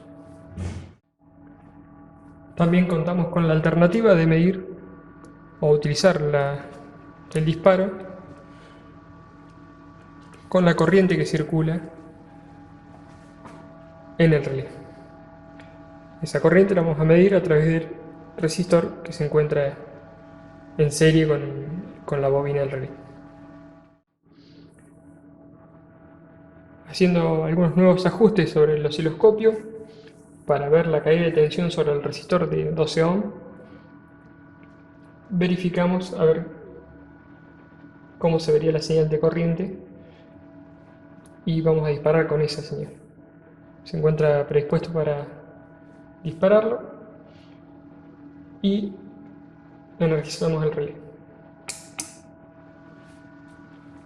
También contamos con la alternativa de medir o utilizar el disparo con la corriente que circula en el relé. Esa corriente la vamos a medir a través del resistor que se encuentra en serie con la bobina del relé. Haciendo algunos nuevos ajustes sobre el osciloscopio para ver la caída de tensión sobre el resistor de 12 ohm, verificamos a ver cómo se vería la señal de corriente y vamos a disparar con esa señal. Se encuentra predispuesto para dispararlo y energizamos el relé.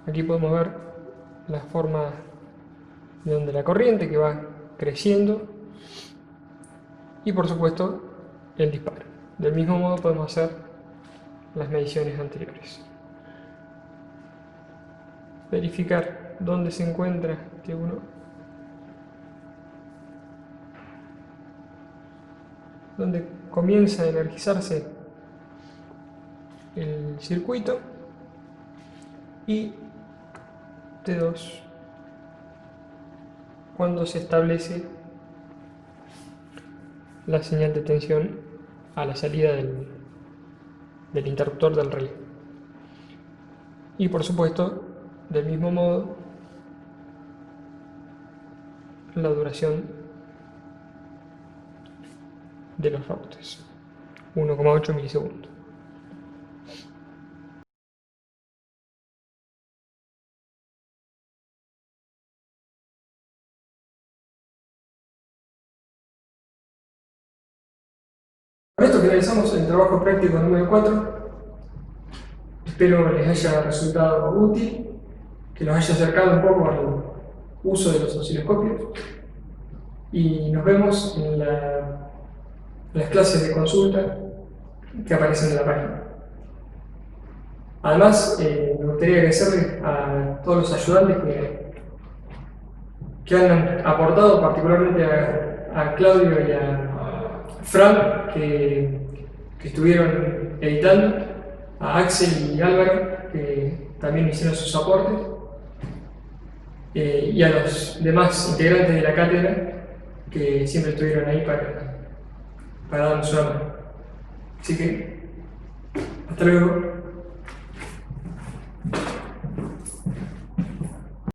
Aquí podemos ver la forma de onda de la corriente que va creciendo y por supuesto el disparo. Del mismo modo podemos hacer las mediciones anteriores. Verificar dónde se encuentra T1, donde comienza a energizarse el circuito, y T2 cuando se establece la señal de tensión a la salida del interruptor del relé. Y por supuesto, del mismo modo, la duración de los routers, 1,8 milisegundos. Con esto finalizamos el trabajo práctico número 4. Espero les haya resultado útil, que los haya acercado un poco al uso de los osciloscopios, y nos vemos en las clases de consulta que aparecen en la página. Además, me gustaría agradecerles a todos los ayudantes que han aportado, particularmente a Claudio y a Fran, que estuvieron editando, a Axel y Álvaro, que también hicieron sus aportes, y a los demás integrantes de la cátedra, que siempre estuvieron ahí para darnos una mano. Así que, hasta luego.